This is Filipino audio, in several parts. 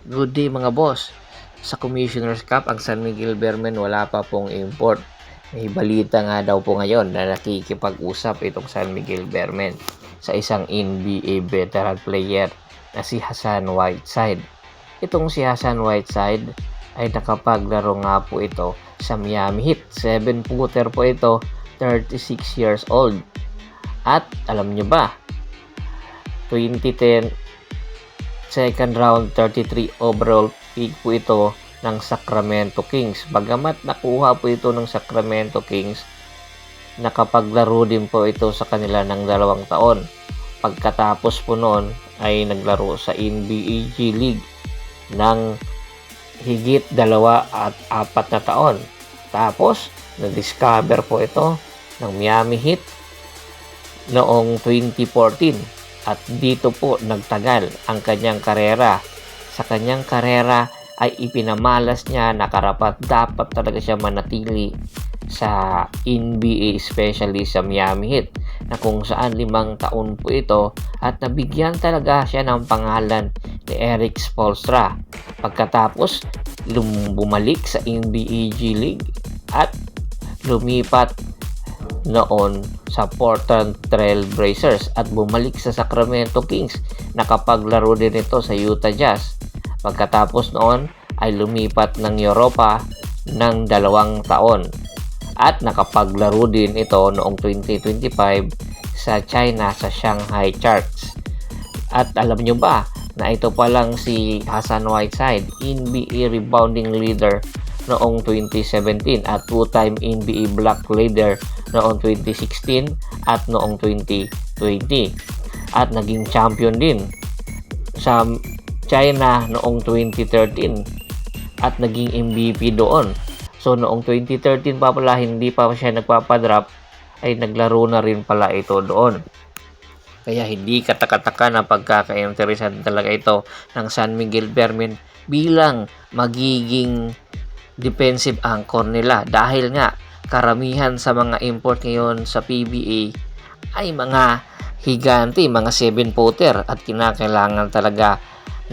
Good day mga boss. Sa Commissioner's Cup, ang San Miguel Beermen wala pa pong import. May balita nga daw po ngayon na nakikipag-usap itong San Miguel Beermen sa isang NBA veteran player na si Hassan Whiteside. Itong si Hassan Whiteside ay nakapaglaro nga po ito sa Miami Heat. 7-footer po ito, 36 years old. At alam nyo ba, 2010 second round 33 overall pick po ito ng Sacramento Kings. Bagamat nakuha po ito ng Sacramento Kings, nakapaglaro din po ito sa kanila ng 2 taon. Pagkatapos po noon ay naglaro sa NBA G League ng higit 2 at 4 na taon. Tapos, na-discover po ito ng Miami Heat noong 2014. At dito po nagtagal ang kanyang karera. Sa kanyang karera ay ipinamalas niya na dapat talaga siya manatili sa NBA, especially sa Miami Heat, na kung saan 5 taon po ito at nabigyan talaga siya ng pangalan ni Erik Spoelstra. Pagkatapos bumalik sa NBA G League at lumipat noon sa Portland Trail Blazers at bumalik sa Sacramento Kings. Nakapaglaro din ito sa Utah Jazz. Pagkatapos noon ay lumipat ng Europa ng 2 taon at nakapaglaro din ito noong 2025 sa China sa Shanghai Sharks. At alam nyo ba na ito pa lang si Hassan Whiteside, NBA rebounding leader noong 2017 at 2-time NBA block leader noong 2016 at noong 2020. At naging champion din sa China noong 2013 at naging MVP doon. So noong 2013 pa pala, hindi pa siya nagpapadrop, ay naglaro na rin pala ito doon. Kaya hindi katakataka na pagkaka-interesan talaga ito ng San Miguel Beermen bilang magiging defensive anchor nila, dahil nga karamihan sa mga import ngayon sa PBA ay mga higante, mga 7-footer, at kinakailangan talaga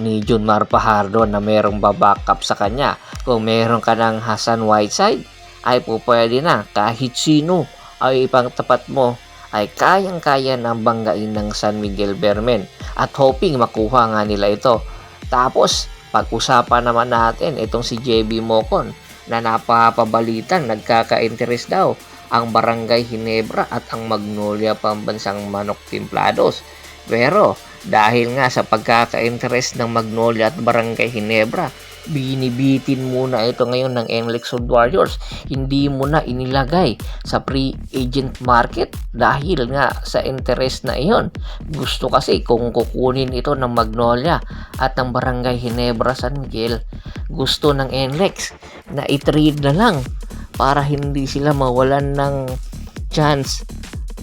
ni Junmar Fajardo na merong babackup sa kanya. Kung meron ka ng Hassan Whiteside, ay pwede na kahit sino ay ipangtapat mo ay kayang-kaya ng banggain ng San Miguel Beermen, at hoping makuha nga nila ito. Tapos pag-usapan naman natin itong si JB Mocon na napapabalitan nagkaka-interest daw ang Barangay Ginebra at ang Magnolia Pambansang Manok Timplados. Pero dahil nga sa pagkaka-interest ng Magnolia at Barangay Ginebra, binibitin muna ito ngayon ng NLEX Old Warriors. Hindi mo na inilagay sa pre-agent market dahil nga sa interest na iyon. Gusto kasi kung kukunin ito ng Magnolia at ng Barangay Ginebra San Miguel, gusto ng NLEX na i-trade na lang para hindi sila mawalan ng chance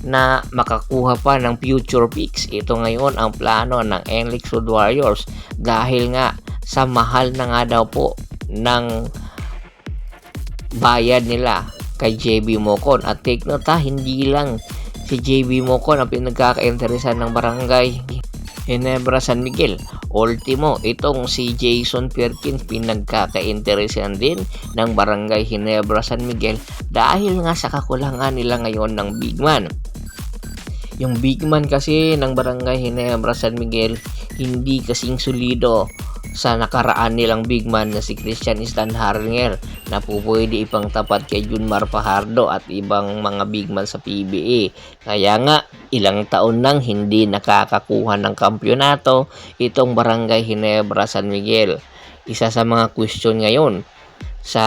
na makakuha pa ng future picks. Ito ngayon ang plano ng NLEX Old Warriors dahil nga sa mahal na nga daw po ng bayad nila kay JB Mocon. At take note ha, hindi lang si JB Mocon ang pinagkaka-interesan ng Barangay Ginebra San Miguel. Ultimo, itong si Jason Perkins pinagkaka-interesan din ng Barangay Ginebra San Miguel dahil nga sa kakulangan nila ngayon ng big man. Yung big man kasi ng Barangay Ginebra San Miguel hindi kasing solido sa nakaraan nilang big man na si Christian Stanharnger na pwede ipang tapat kay Junmar Fajardo at ibang mga big man sa PBA. Kaya nga ilang taon nang hindi nakakakuha ng kampyonato itong Barangay Ginebra San Miguel. Isa sa mga question ngayon sa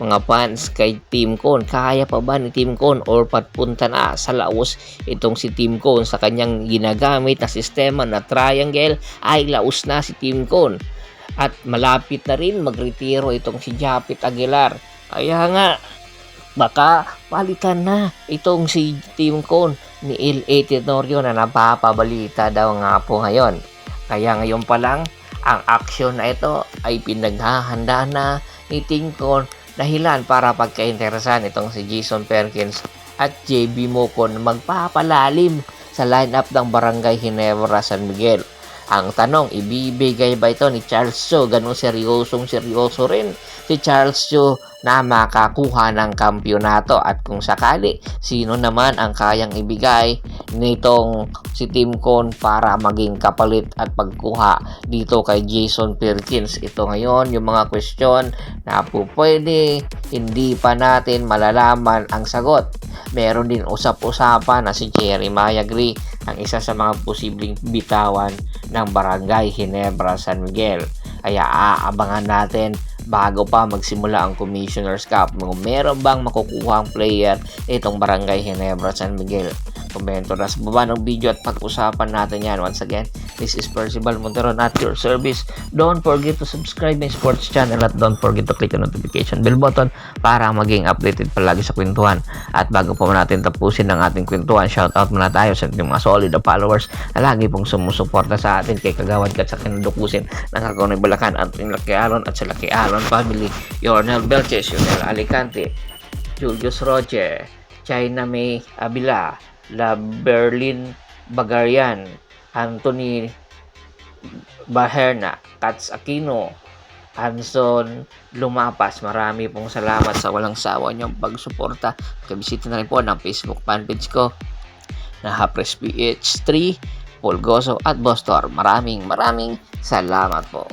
mga fans kay Team Cone, kaya pa ba ni Team Cone or patpunta na sa laos itong si Team Cone sa kanyang ginagamit na sistema na triangle? Ay laos na si Team Cone at malapit na rin magretiro itong si Japit Aguilar. Kaya nga baka palitan na itong si Team Cone ni L.A. Tenorio na napapabalita daw nga po ngayon. Kaya ngayon pa lang ang aksyon na ito ay pinaghahanda na ni Team Cone, dahilan para pagka-interesan itong si Jason Perkins at JB Mocon magpapalalim sa lineup ng Barangay Ginebra San Miguel. Ang tanong, ibibigay ba ito ni Charles Cho? Ganun seryoso rin si Charles Cho na makakuha ng kampyonato, at kung sakali, sino naman ang kayang ibigay nitong si Tim Con para maging kapalit at pagkuha dito kay Jason Perkins? Ito ngayon yung mga question na pwede hindi pa natin malalaman ang sagot. Meron din usap-usapan na si Jeremiah Gray ang isa sa mga posibleng bitawan ng Barangay Ginebra San Miguel. Kaya aabangan natin bago pa magsimula ang Commissioner's Cup kung meron bang makukuha ang player itong Barangay Ginebra San Miguel. Komento na sa baba ng video at pag-usapan natin yan. Once again, this is Percival Montero, not your service. Don't forget to subscribe my sports channel at don't forget to click the notification bell button para maging updated palagi sa kwentuhan. At bago po natin tapusin ang ating kwentuhan, shoutout muna tayo sa ating mga solid followers na lagi pong sumusuporta sa atin, kay Kagawad Kat sa Kinadukusin ng Kagonay Bulacan, Anthony Laki Alon at sa Laki Alon family, Yornel Belches, Yornel Alicante, Julius Roche, China May Abila, La Berlin Bagarian, Anthony Baherna, Katz Aquino, Hanson Lumapas. Marami pong salamat sa walang sawa niyong pagsuporta. Kabisita na rin po ng Facebook fanpage ko na Hapres PH3, Paul Goso at Bostor. Maraming salamat po.